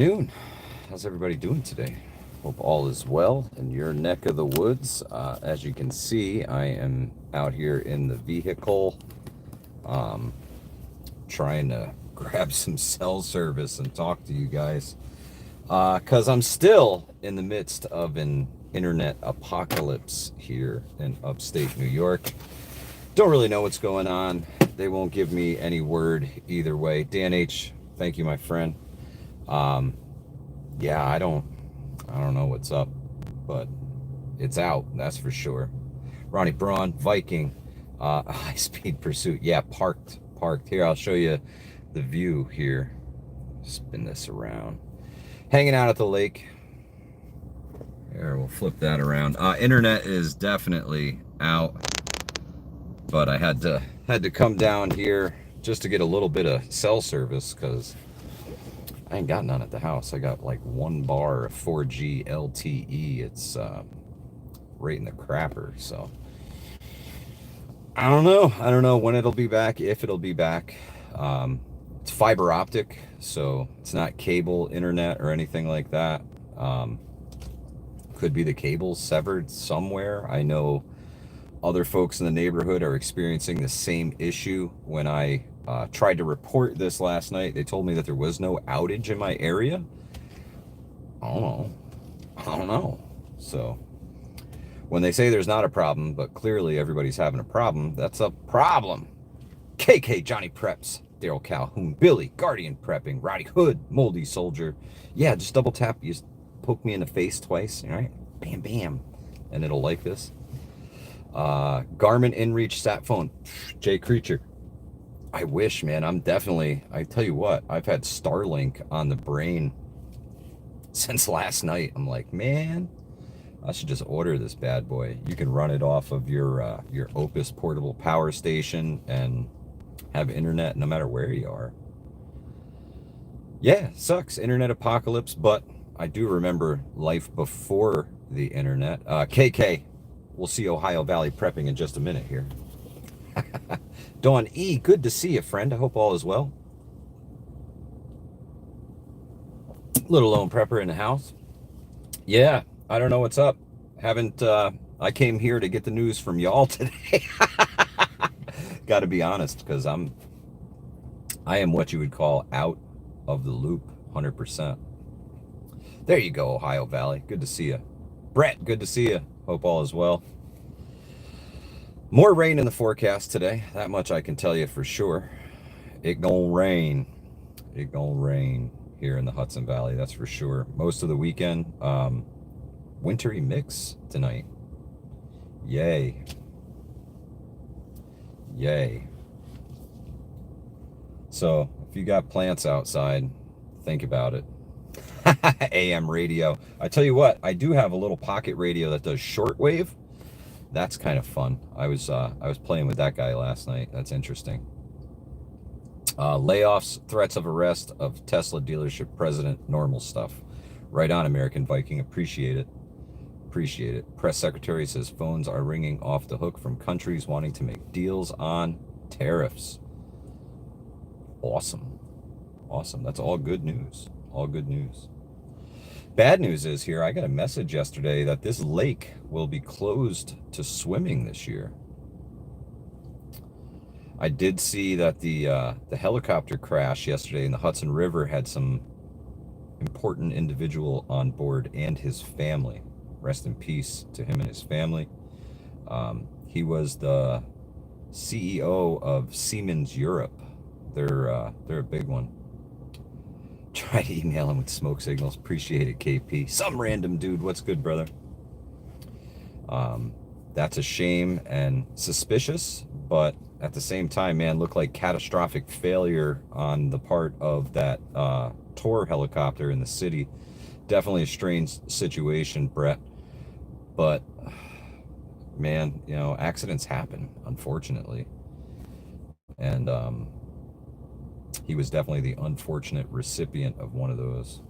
Noon. How's everybody doing today? Hope all is well in your neck of the woods. As you can see, I am out here in the vehicle um, trying to grab some cell service and talk to you guys because I'm still in the midst of an internet apocalypse here in upstate New York. Don't really know what's going on. They won't give me any word either way. Dan H., thank you, my friend. Um, yeah, I don't know what's up, but it's out, that's for sure. Ronnie Braun, Viking, high speed pursuit. Yeah, parked. Here, I'll show you the view here. Spin this around. Hanging out at the lake. Here, we'll flip that around. Internet is definitely out, but I had to come down here just to get a little bit of cell service because I ain't got none at the house. I got like 1 bar of 4G LTE. It's right in the crapper. So I don't know. I don't know when it'll be back, if it'll be back. It's fiber optic, so it's not cable internet or anything like that. Could be the cable severed somewhere. I know other folks in the neighborhood are experiencing the same issue. When I tried to report this last night, they told me that there was no outage in my area. I don't know. I don't know. So when they say there's not a problem, but clearly everybody's having a problem, that's a problem. KK, Johnny Preps, Daryl Calhoun, Billy, Guardian Prepping, Roddy Hood, Moldy Soldier. Yeah, just double tap. You just poke me in the face twice. All right, bam, bam, and it'll like this. Garmin InReach sat phone. Jay Creature. I wish, man. I tell you what, I've had Starlink on the brain since last night. I'm like, man, I should just order this bad boy. You can run it off of your Opus portable power station and have internet no matter where you are. Yeah, sucks. Internet apocalypse, but I do remember life before the internet. KK, we'll see Ohio Valley prepping in just a minute here. Dawn E, good to see you, friend. I hope all is well. Little lone prepper in the house. Yeah, I don't know what's up. Haven't, I came here to get the news from y'all today. Got to be honest, because I am what you would call out of the loop, 100%. There you go, Ohio Valley. Good to see you. Brett, good to see you. Hope all is well. More rain in the forecast today. That much I can tell you for sure. It gonna rain. It gonna rain here in the Hudson Valley, that's for sure. Most of the weekend, wintry mix tonight. Yay. Yay. So if you got plants outside, think about it. AM radio. I tell you what, I do have a little pocket radio that does shortwave. That's kind of fun. I was playing with that guy last night. That's interesting. Layoffs, threats of arrest of Tesla dealership president, normal stuff. Right on, American Viking. Appreciate it. Appreciate it. Press secretary says phones are ringing off the hook from countries wanting to make deals on tariffs. Awesome. Awesome. That's all good news. All good news. Bad news is here, I got a message yesterday that this lake will be closed to swimming this year. I did see that the helicopter crash yesterday in the Hudson River had some important individual on board and his family. Rest in peace to him and his family. He was the CEO of Siemens Europe. They're a big one. Try to email him with smoke signals. Appreciate it, KP. Some random dude. What's good, brother? That's a shame and suspicious, but at the same time, man, looked like catastrophic failure on the part of that Tor helicopter in the city. Definitely a strange situation, Brett. But, man, you know, accidents happen, unfortunately. And he was definitely the unfortunate recipient of one of those.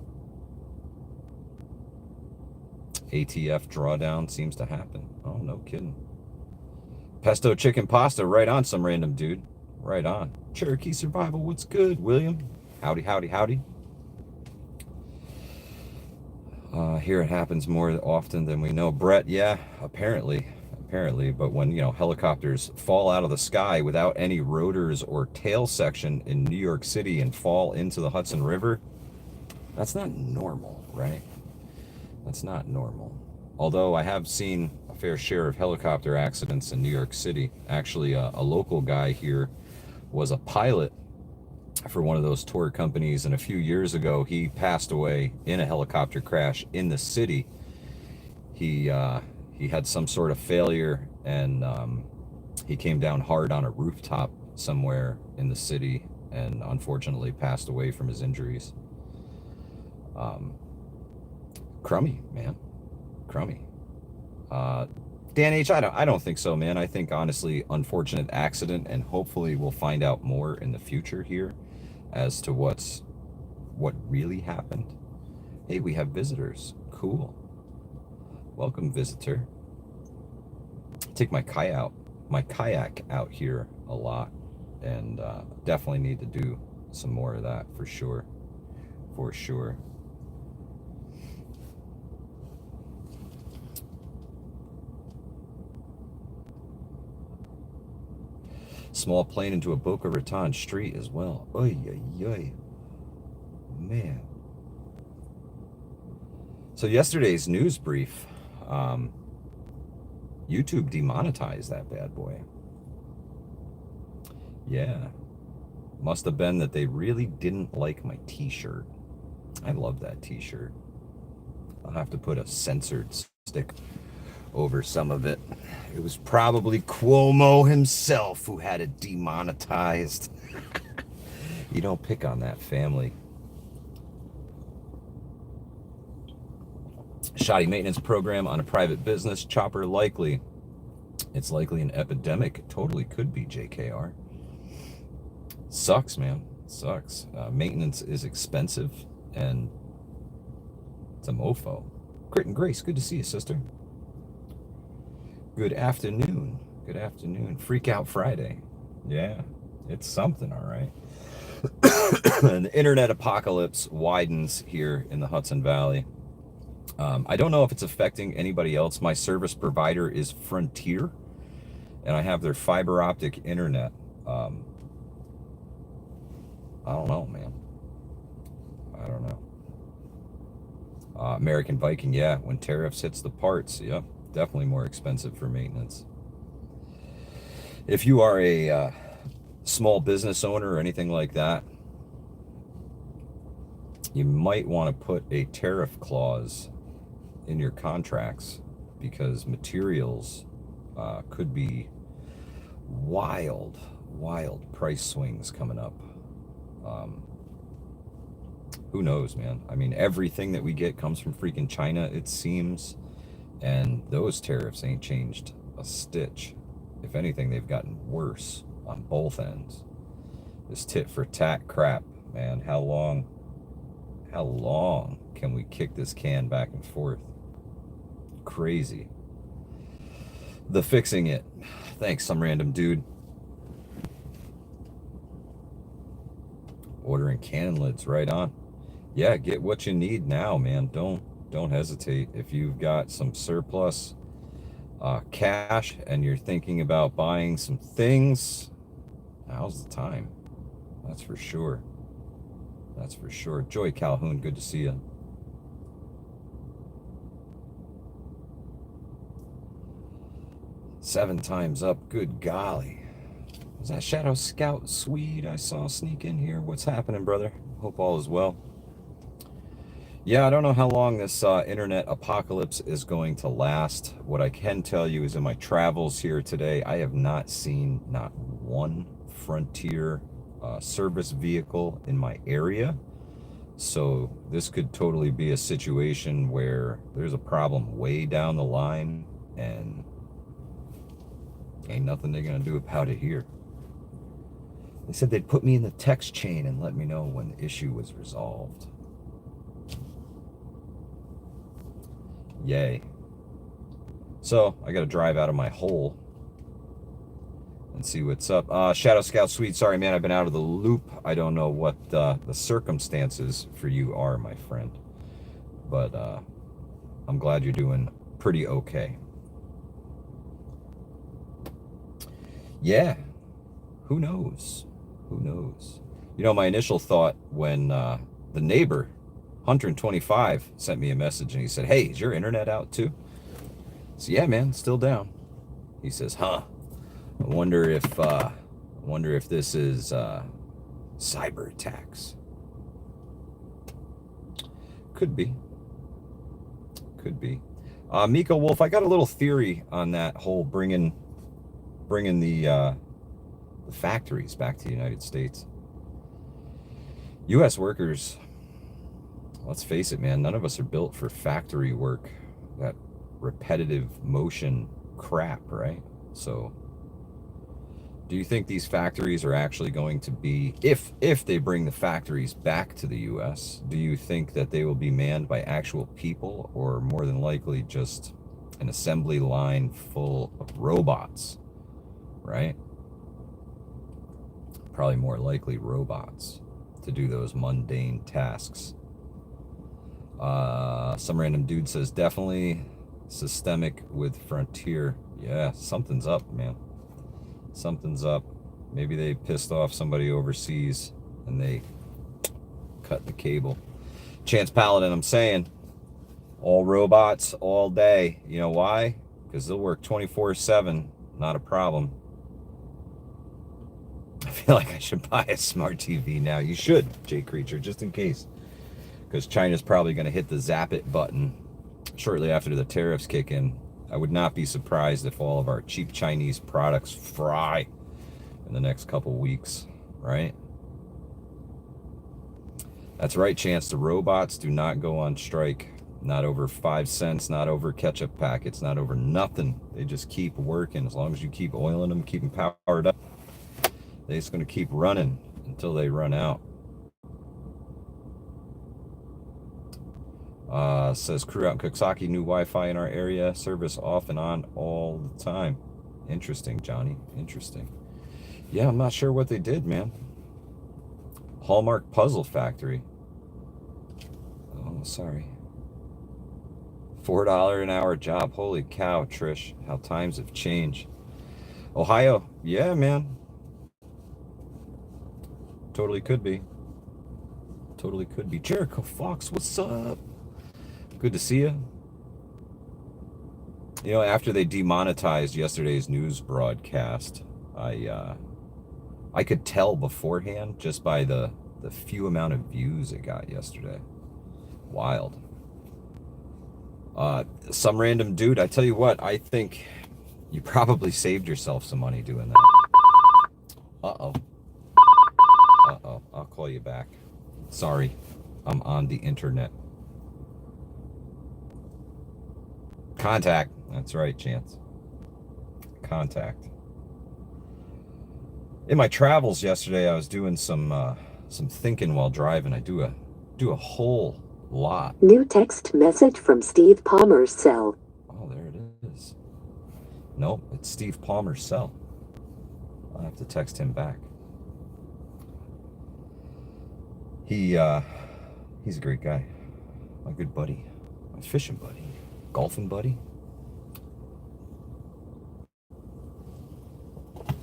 ATF drawdown seems to happen. Oh, no kidding. Pesto chicken pasta, right on, some random dude. Right on. Cherokee Survival, what's good, William? Howdy, howdy, howdy. Here it happens more often than we know. Brett, yeah, apparently. But when, helicopters fall out of the sky without any rotors or tail section in New York City and fall into the Hudson River, that's not normal, right? That's not normal. Although I have seen a fair share of helicopter accidents in New York City. Actually, a local guy here was a pilot for one of those tour companies, and a few years ago he passed away in a helicopter crash in the city. He had some sort of failure, and he came down hard on a rooftop somewhere in the city, and unfortunately passed away from his injuries. Crummy, man, crummy. Dan H, I don't think so, man. I think honestly, unfortunate accident, and hopefully we'll find out more in the future here as to what really happened. Hey, we have visitors. Cool. Welcome, visitor. Take my kayak out here a lot, and definitely need to do some more of that for sure. For sure. Small plane into a Boca Raton street as well. Oy, oy, oy. Man. So yesterday's news brief, YouTube demonetized that bad boy. Yeah. Must have been that they really didn't like my t-shirt. I love that t-shirt. I'll have to put a censored stick over some of it. It was probably Cuomo himself who had it demonetized. You don't pick on that family. Shoddy maintenance program on a private business. Chopper likely. It's likely an epidemic. It totally could be, JKR. Sucks, man. Sucks. Maintenance is expensive, and it's a mofo. Crit and Grace, good to see you, sister. Good afternoon. Good afternoon. Freak Out Friday. Yeah, it's something, all right. And the internet apocalypse widens here in the Hudson Valley. I don't know if it's affecting anybody else. My service provider is Frontier, and I have their fiber optic internet. I don't know, man. I don't know. American Viking, yeah. When tariffs hits the parts, yeah, definitely more expensive for maintenance. If you are a small business owner or anything like that, you might want to put a tariff clause in your contracts, because materials could be wild price swings coming up. Who knows, man? I mean, everything that we get comes from freaking China, it seems, and those tariffs ain't changed a stitch. If anything, they've gotten worse on both ends. This tit for tat crap, man. How long can we kick this can back and forth? Crazy. The fixing it. Thanks, some random dude. Ordering cannon lids, right on. Yeah, get what you need now, man. Don't hesitate. If you've got some surplus cash and you're thinking about buying some things, now's the time. That's for sure. That's for sure. Joy Calhoun, good to see you. Seven times up, good golly. Was that Shadow Scout Swede I saw sneak in here? What's happening, brother? Hope all is well. Yeah, I don't know how long this internet apocalypse is going to last. What I can tell you is in my travels here today, I have not seen not one Frontier service vehicle in my area. So this could totally be a situation where there's a problem way down the line and ain't nothing they're going to do about it here. They said they'd put me in the text chain and let me know when the issue was resolved. Yay. So I got to drive out of my hole and see what's up. Shadow Scout Sweet, sorry, man, I've been out of the loop. I don't know what the circumstances for you are, my friend. But I'm glad you're doing pretty okay. Yeah, who knows? Who knows? You know, my initial thought when the neighbor, 125, sent me a message and he said, "Hey, is your internet out too?" So yeah, man, still down. He says, "Huh? I wonder if this is cyber attacks." Could be. Could be. Miko Wolf, I got a little theory on that whole bringing the factories back to the United States. U.S. workers, let's face it, man, none of us are built for factory work, that repetitive motion crap, right? So do you think these factories are actually going to be, if they bring the factories back to the U.S., do you think that they will be manned by actual people, or more than likely just an assembly line full of robots, right? Probably more likely robots to do those mundane tasks. Some random dude says definitely systemic with Frontier. Yeah, something's up, man. Something's up. Maybe they pissed off somebody overseas and they cut the cable. Chance Paladin, I'm saying, all robots all day. You know why? Because they'll work 24/7. Not a problem. I feel like I should buy a smart TV now. You should, Jay Creature, just in case. Because China's probably going to hit the zap it button shortly after the tariffs kick in. I would not be surprised if all of our cheap Chinese products fry in the next couple weeks, right? That's right, Chance. The robots do not go on strike. Not over 5 cents, not over ketchup packets, not over nothing. They just keep working. As long as you keep oiling them, keep them powered up, they're just going to keep running until they run out. Says crew out in Coxsackie, new Wi-Fi in our area, service off and on all the time. Interesting, Johnny. Interesting. Yeah, I'm not sure what they did, man. Hallmark Puzzle Factory. Oh, sorry. $4 an hour job. Holy cow, Trish. How times have changed. Ohio. Yeah, man. Totally could be. Totally could be. Jericho Fox, what's up? Good to see you. You know, after they demonetized yesterday's news broadcast, I could tell beforehand just by the few amount of views it got yesterday. Wild. Some random dude, I tell you what, I think you probably saved yourself some money doing that. Uh-oh. Uh-oh. I'll call you back. Sorry. I'm on the internet. Contact. That's right, Chance. Contact. In my travels yesterday, I was doing some thinking while driving. I do a whole lot. New text message from Steve Palmer's cell. Oh, there it is. Nope, it's Steve Palmer's cell. I'll have to text him back. He's a great guy. My good buddy. My fishing buddy. Golfing buddy.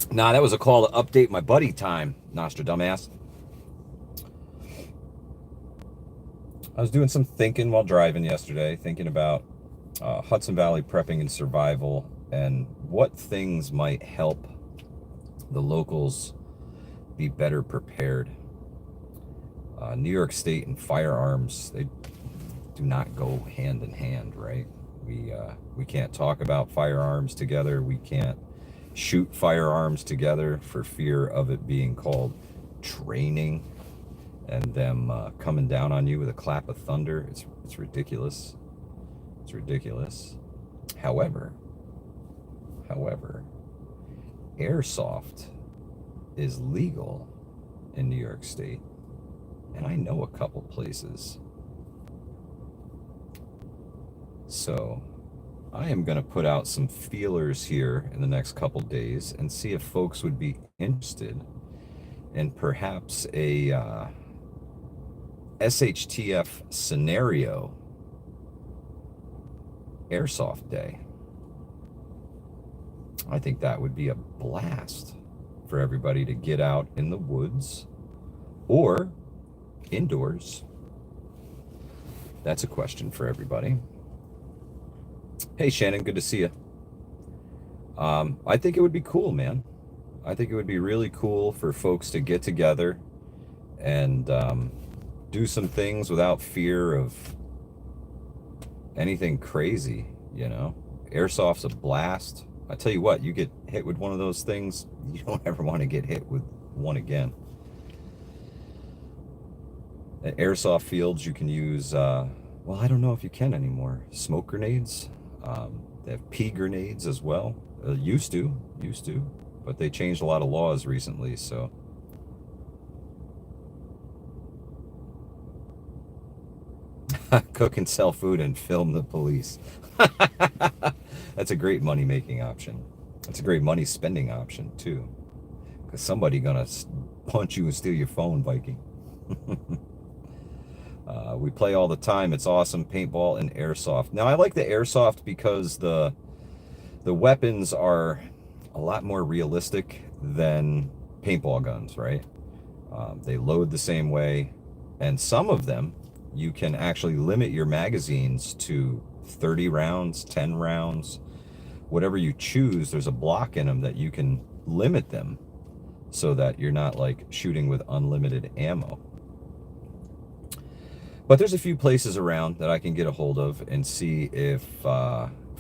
Nah, that was a call to update my buddy time, Nostradamus. I was doing some thinking while driving yesterday, thinking about Hudson Valley prepping and survival and what things might help the locals be better prepared. New York State and firearms, they do not go hand in hand, right? We can't talk about firearms together. We can't shoot firearms together for fear of it being called training and them coming down on you with a clap of thunder. It's ridiculous. It's ridiculous. However, airsoft is legal in New York State, and I know a couple places. So I am going to put out some feelers here in the next couple days and see if folks would be interested in perhaps a SHTF scenario Airsoft Day. I think that would be a blast for everybody to get out in the woods or indoors. That's a question for everybody. Hey, Shannon, good to see you. I think it would be cool, man. I think it would be really cool for folks to get together and do some things without fear of anything crazy, you know? Airsoft's a blast. I tell you what, you get hit with one of those things, you don't ever want to get hit with one again. At airsoft fields, you can use, well, I don't know if you can anymore, smoke grenades. They have pea grenades as well. Used to, but they changed a lot of laws recently, so. Cook and sell food and film the police. That's a great money-making option. That's a great money-spending option, too. Because somebody's gonna punch you and steal your phone, Viking. We play all the time. It's awesome. Paintball and airsoft. Now, I like the airsoft because the weapons are a lot more realistic than paintball guns, right? They load the same way, and some of them you can actually limit your magazines to 30 rounds, 10 rounds, whatever you choose. There's a block in them that you can limit them so that you're not like shooting with unlimited ammo. But there's a few places around that I can get a hold of and see if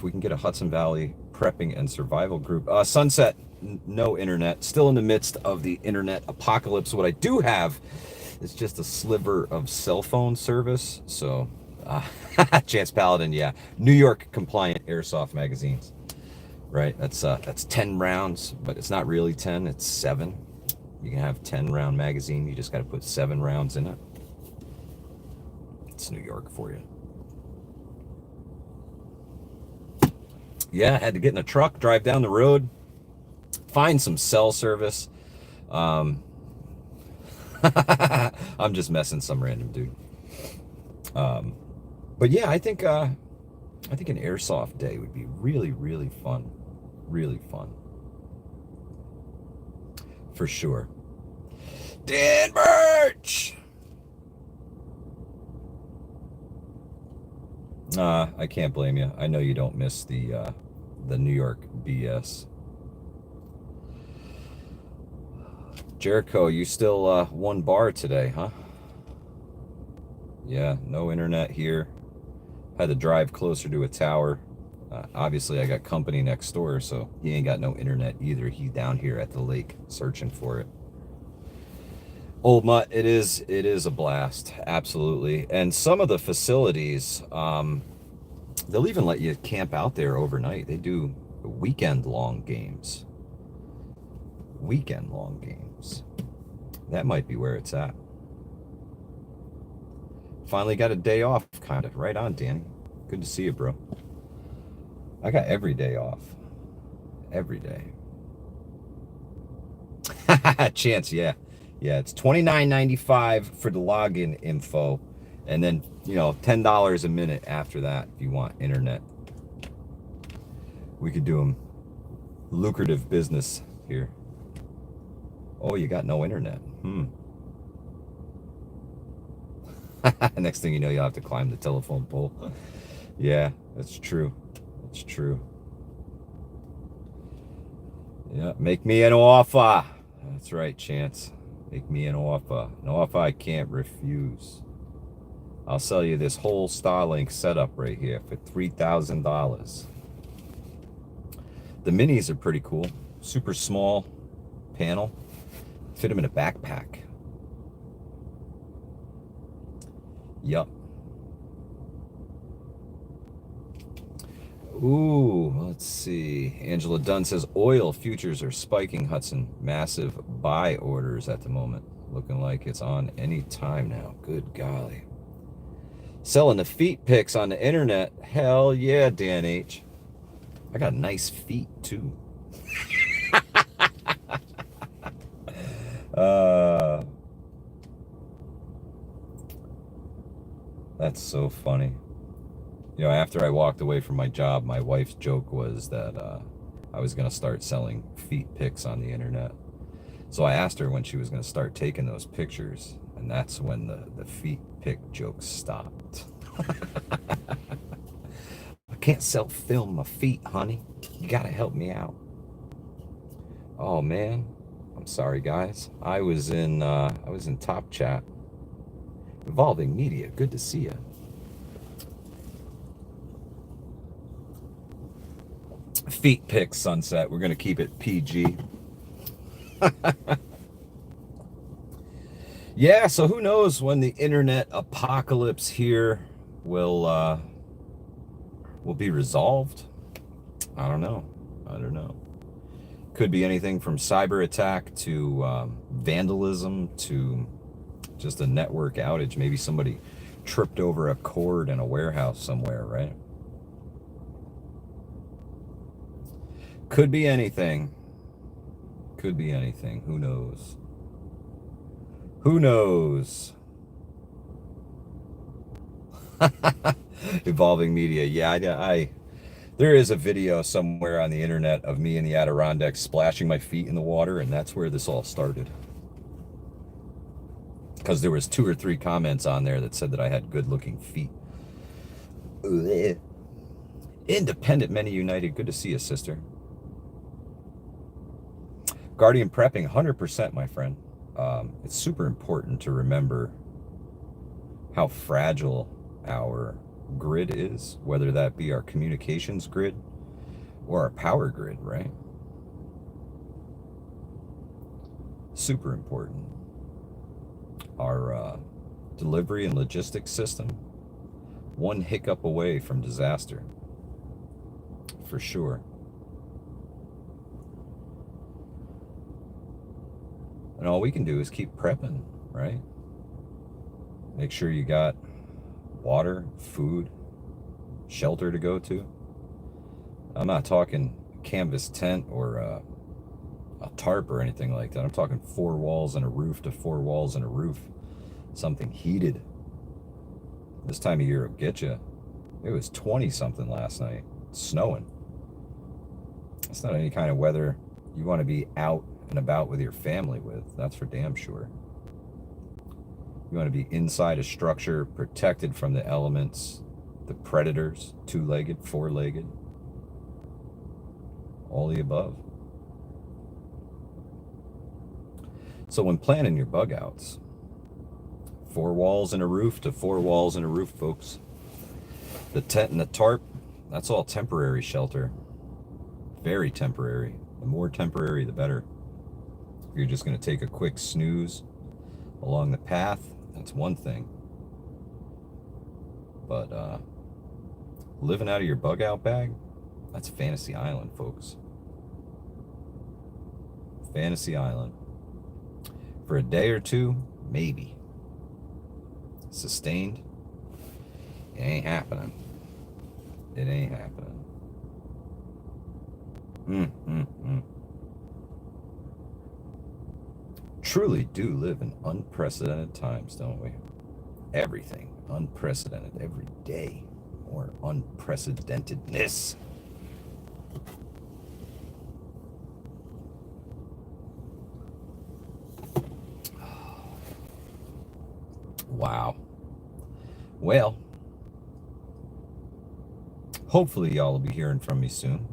we can get a Hudson Valley prepping and survival group. Sunset, no internet. Still in the midst of the internet apocalypse. What I do have is just a sliver of cell phone service. So, Chance Paladin, yeah. New York compliant airsoft magazines, right? That's 10 rounds, but it's not really 10, it's 7. You can have 10 round magazine. You just got to put 7 rounds in it. It's New York for you. Yeah, I had to get in a truck, drive down the road, find some cell service. I'm just messing some random dude. But yeah, I think an airsoft day would be really, really fun. Really fun. For sure. Dan Birch! I can't blame you. I know you don't miss the New York BS. Jericho, you still 1 bar today, huh? Yeah, no internet here. Had to drive closer to a tower. Obviously, I got company next door, so he ain't got no internet either. He's down here at the lake searching for it. Old Mutt, it is a blast, absolutely. And some of the facilities, they'll even let you camp out there overnight. They do weekend-long games. Weekend-long games. That might be where it's at. Finally got a day off, kind of. Right on, Danny. Good to see you, bro. I got every day off. Every day. Chance, yeah. Yeah, it's $29.95 for the login info. And then, $10 a minute after that if you want internet. We could do them lucrative business here. Oh, you got no internet. Next thing you know, you'll have to climb the telephone pole. Yeah, that's true. That's true. Yeah, make me an offer. That's right, Chance. Make me an offer. An offer I can't refuse. I'll sell you this whole Starlink setup right here for $3,000. The minis are pretty cool. Super small panel. Fit them in a backpack. Yup. Ooh, let's see. Angela Dunn says oil futures are spiking, Hudson. Massive buy orders at the moment. Looking like it's on any time now. Good golly. Selling the feet pics on the internet. Hell yeah, Dan H. I got nice feet too. That's so funny. You know, after I walked away from my job, my wife's joke was that I was going to start selling feet pics on the internet. So I asked her when she was going to start taking those pictures, and that's when the feet pic joke stopped. I can't self-film my feet, honey. You got to help me out. Oh man, I'm sorry guys. I was in Top Chat. Evolving Media, good to see you. Feet pic sunset. We're going to keep it PG. Yeah, so who knows when the internet apocalypse here will be resolved? I don't know. I don't know. Could be anything from cyber attack to vandalism to just a network outage. Maybe somebody tripped over a cord in a warehouse somewhere, right? Could be anything. Could be anything. Who knows? Who knows? Evolving Media. Yeah, there is a video somewhere on the internet of me in the Adirondacks splashing my feet in the water, and that's where this all started. Because there was 2 or 3 comments on there that said that I had good-looking feet. Ugh. Independent Many United. Good to see you, sister. Guardian prepping, 100%, my friend. It's super important to remember how fragile our grid is, whether that be our communications grid or our power grid, right? Super important. Our delivery and logistics system, one hiccup away from disaster, for sure. And all we can do is keep prepping, right? Make sure you got water, food, shelter to go to. I'm not talking a canvas tent or a tarp or anything like that. I'm talking 4 walls and a roof to 4 walls and a roof. Something heated. This time of year will get you. It was 20 something last night. Snowing. It's not any kind of weather you want to be out and about with your family with. That's for damn sure. You want to be inside a structure, protected from the elements, the predators, 2-legged, 4-legged, all the above. So when planning your bug outs, 4 walls and a roof to 4 walls and a roof, folks. The tent and the tarp, that's all temporary shelter. Very temporary. The more temporary, the better. If you're just going to take a quick snooze along the path, that's one thing. But living out of your bug out bag, that's Fantasy Island, folks. Fantasy Island. For a day or two, maybe. Sustained, it ain't happening. It ain't happening. Truly do live in unprecedented times, don't we? Everything unprecedented every day. More unprecedentedness. Wow. Well, hopefully y'all will be hearing from me soon.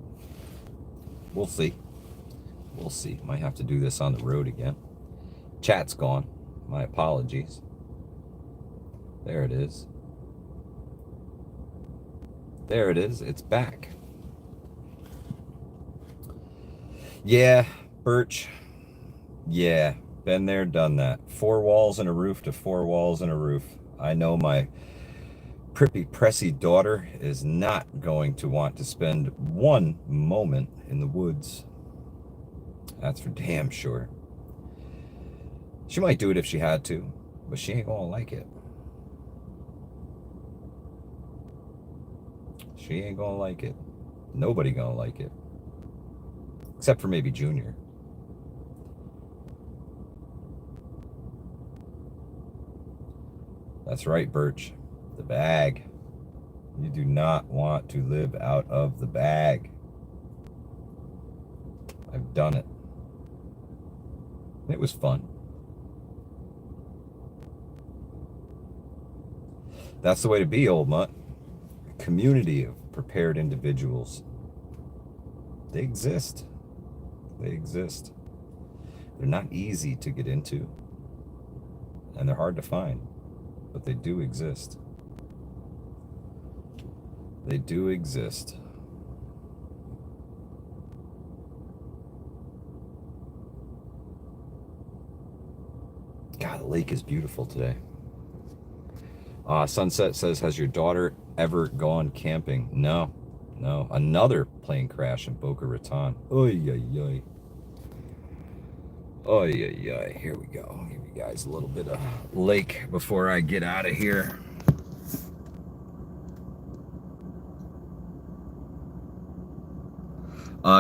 We'll see. We'll see. Might have to do this on the road again. Chat's gone. My apologies. There it is. There it is. It's back. Yeah, Birch. Yeah, been there, done that. 4 walls and a roof to 4 walls and a roof. I know my prippy, pressy daughter is not going to want to spend one moment in the woods. That's for damn sure. She might do it if she had to, but she ain't gonna like it. She ain't gonna like it. Nobody gonna like it. Except for maybe Junior. That's right, Birch. The bag. You do not want to live out of the bag. I've done it. It was fun. That's the way to be, old mutt. A community of prepared individuals. They exist. They exist. They're not easy to get into, and they're hard to find, but they do exist. They do exist. God, the lake is beautiful today. Sunset says, has your daughter ever gone camping? No. Another plane crash in Boca Raton. Oy, oy, oy. Oy, oy, oy. Here we go. I'll give you guys a little bit of lake before I get out of here.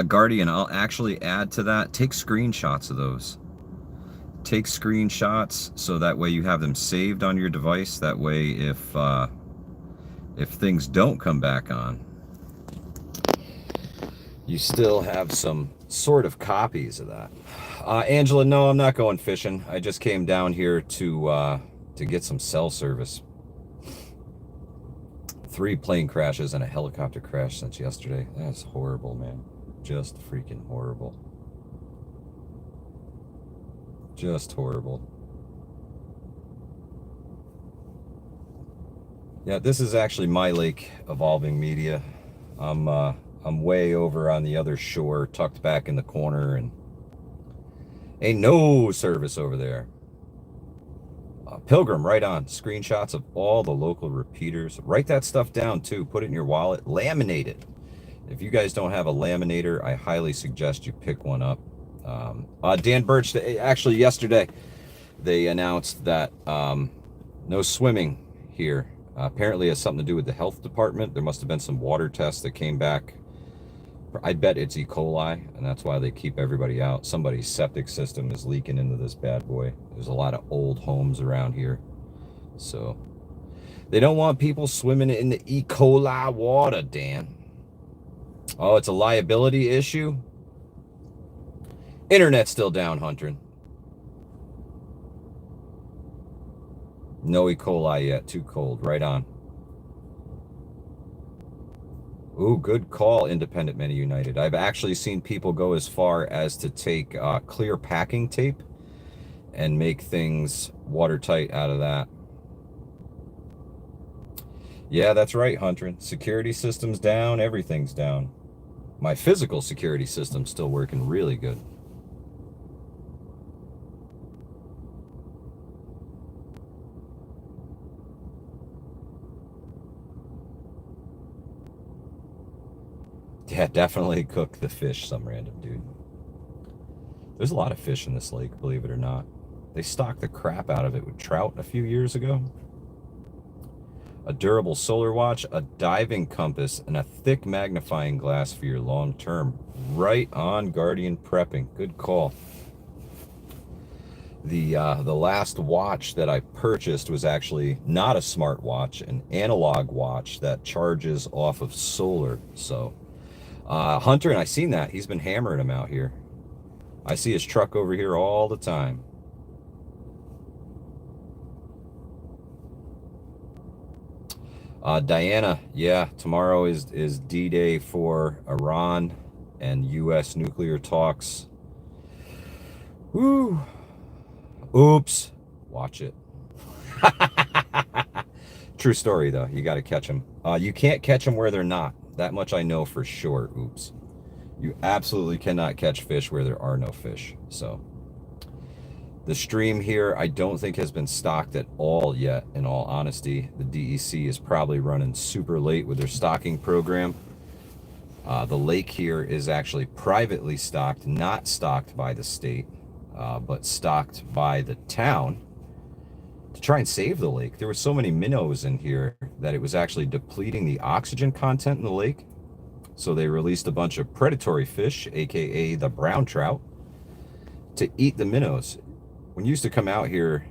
Guardian, I'll actually add to that. Take screenshots of those. Take screenshots so that way you have them saved on your device. That way if things don't come back on, you still have some sort of copies of that. Angela, no, I'm not going fishing. I just came down here to get some cell service. 3 plane crashes and a helicopter crash since yesterday. That's horrible, man. Just freaking horrible. Just horrible. Yeah, this is actually my lake, Evolving Media. I'm way over on the other shore, tucked back in the corner, and ain't no service over there. Pilgrim, right on. Screenshots of all the local repeaters. Write that stuff down too. Put it in your wallet. Laminate it. If you guys don't have a laminator, I highly suggest you pick one up. Dan Birch, actually yesterday, they announced that no swimming here. Apparently it has something to do with the health department. There must have been some water tests that came back. I bet it's E. coli, and that's why they keep everybody out. Somebody's septic system is leaking into this bad boy. There's a lot of old homes around here. So they don't want people swimming in the E. coli water, Dan. Oh, it's a liability issue? Internet's still down, Hunter. No E. coli yet. Too cold. Right on. Ooh, good call, Independent Men United. I've actually seen people go as far as to take clear packing tape and make things watertight out of that. Yeah, that's right, Hunter. Security system's down. Everything's down. My physical security system's still working really good. Yeah, definitely cook the fish, some random dude. There's a lot of fish in this lake, believe it or not. They stocked the crap out of it with trout a few years ago. A durable solar watch, a diving compass, and a thick magnifying glass for your long term. Right on, Guardian Prepping. Good call. The last watch that I purchased was actually not a smart watch, an analog watch that charges off of solar. So Hunter, and I seen that. He's been hammering them out here. I see his truck over here all the time. Diana, yeah, tomorrow is D-Day for Iran and U.S. nuclear talks. Woo! Oops. Watch it. True story, though. You got to catch them. You can't catch them where they're not. That much I know for sure. Oops. You absolutely cannot catch fish where there are no fish. So the stream here, I don't think has been stocked at all yet, in all honesty. The DEC is probably running super late with their stocking program. The lake here is actually privately stocked, not stocked by the state, but stocked by the town to try and save the lake. There were so many minnows in here that it was actually depleting the oxygen content in the lake. So they released a bunch of predatory fish, aka the brown trout, to eat the minnows. When you used to come out here,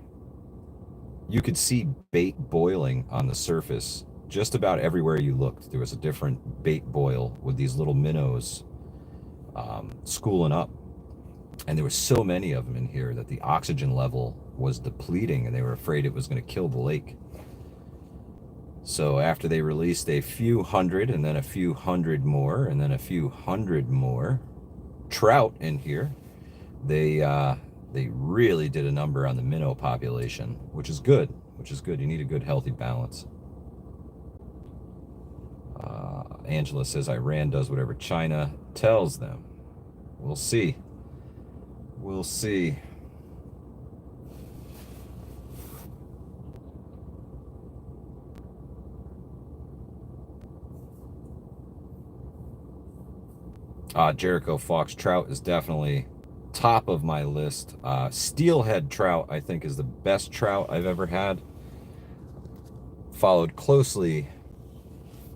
you could see bait boiling on the surface, just about everywhere you looked, there was a different bait boil with these little minnows schooling up. And there were so many of them in here that the oxygen level was depleting, and they were afraid it was going to kill the lake. So after they released a few hundred, and then a few hundred more, and then a few hundred more trout in here, they really did a number on the minnow population, which is good. You need a good, healthy balance. Angela says Iran does whatever China tells them. We'll see. We'll see. Jericho Fox trout is definitely top of my list. Steelhead trout, I think, is the best trout I've ever had. Followed closely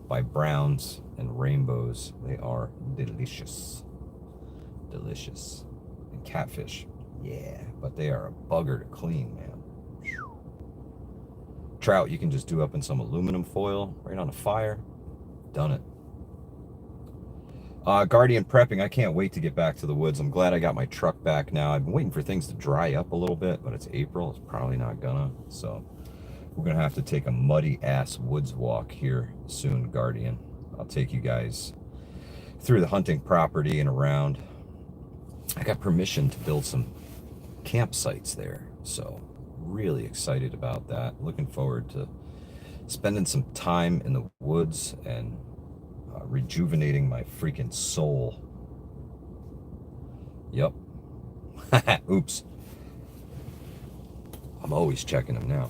by browns and rainbows. They are delicious. Delicious. And catfish, yeah, but they are a bugger to clean, man. Trout, you can just do up in some aluminum foil, right on a fire. Done it. Guardian prepping, I can't wait to get back to the woods. I'm glad I got my truck back now. I've been waiting for things to dry up a little bit, but it's April. It's probably not gonna. So we're gonna have to take a muddy ass woods walk here soon, Guardian. I'll take you guys through the hunting property and around. I got permission to build some campsites there, so really excited about that. Looking forward to spending some time in the woods and rejuvenating my freaking soul. Yep. Oops. I'm always checking them now.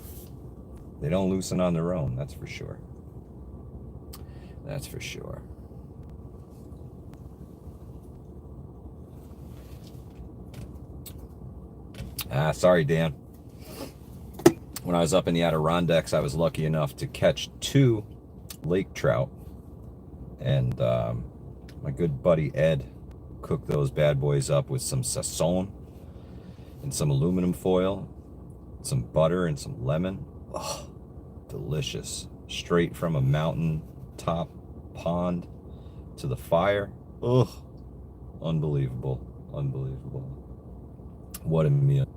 They don't loosen on their own, that's for sure. That's for sure. Sorry, Dan. When I was up in the Adirondacks, I was lucky enough to catch 2 lake trout. And my good buddy Ed cooked those bad boys up with some sazon and some aluminum foil, some butter and some lemon. Oh, delicious. Straight from a mountain top pond to the fire. Oh, unbelievable. Unbelievable. What a meal.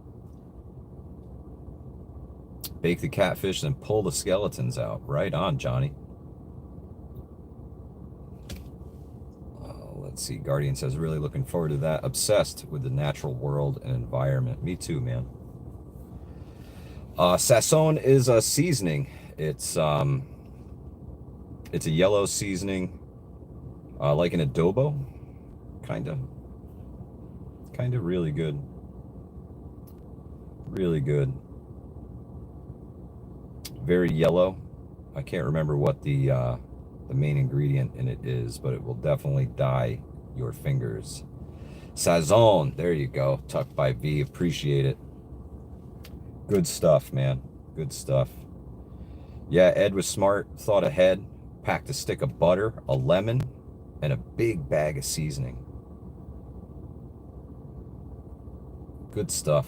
Bake the catfish and pull the skeletons out. Right on, Johnny. Let's see. Guardian says, really looking forward to that. Obsessed with the natural world and environment. Me too, man. Sazon is a seasoning. It's a yellow seasoning, like an adobo, kind of really good. Really good. Very yellow. I can't remember what the main ingredient in it is, but it will definitely dye your fingers. Sazon, there you go. Tucked by V, appreciate it. Good stuff, man. Good stuff. Yeah, Ed was smart, thought ahead, packed a stick of butter, a lemon, and a big bag of seasoning. Good stuff.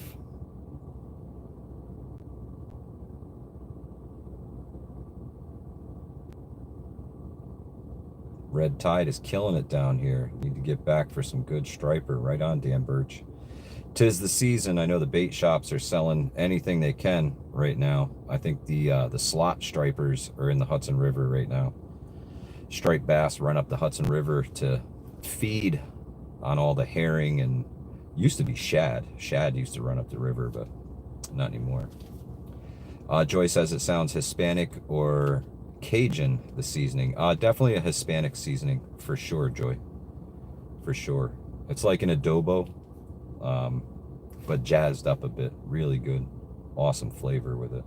Red Tide is killing it down here. Need to get back for some good striper. Right on, Dan Birch. 'Tis the season. I know the bait shops are selling anything they can right now. I think the slot stripers are in the Hudson River right now. Striped bass run up the Hudson River to feed on all the herring, and used to be shad. Shad used to run up the river, but not anymore. Joy says it sounds Hispanic or Cajun, the seasoning. Definitely a Hispanic seasoning for sure, Joy. For sure. It's like an adobo, but jazzed up a bit. Really good. Awesome flavor with it.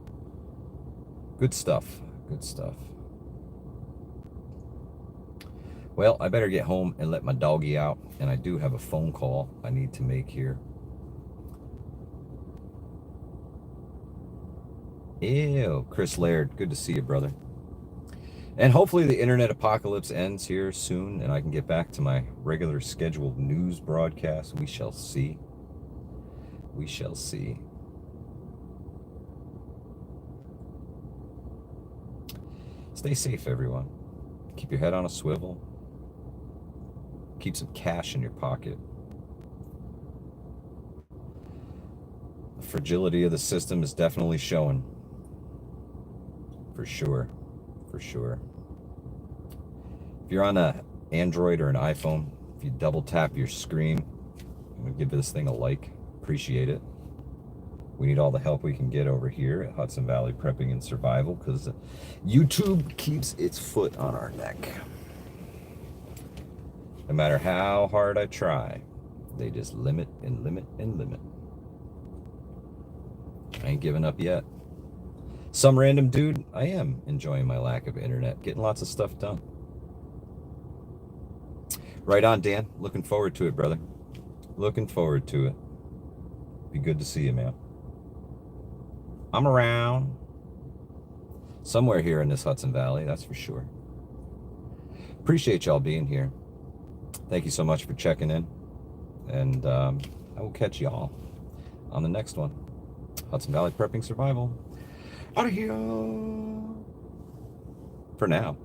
Good stuff. Good stuff. Well, I better get home and let my doggy out, and I do have a phone call I need to make here. Ew, Chris Laird, good to see you, brother. And hopefully the internet apocalypse ends here soon and I can get back to my regular scheduled news broadcast. We shall see. We shall see. Stay safe, everyone. Keep your head on a swivel. Keep some cash in your pocket. The fragility of the system is definitely showing. For sure. For sure. If you're on an Android or an iPhone, if you double tap your screen, give this thing a like. Appreciate it. We need all the help we can get over here at Hudson Valley Prepping and Survival because YouTube keeps its foot on our neck. No matter how hard I try, they just limit and limit and limit. I ain't giving up yet. Some random dude, I am enjoying my lack of internet, getting lots of stuff done. Right on, Dan. Looking forward to it, brother. Looking forward to it. Be good to see you, man. I'm around. Somewhere here in this Hudson Valley, that's for sure. Appreciate y'all being here. Thank you so much for checking in. And I will catch y'all on the next one. Hudson Valley Prepping Survival. Out of here. For now.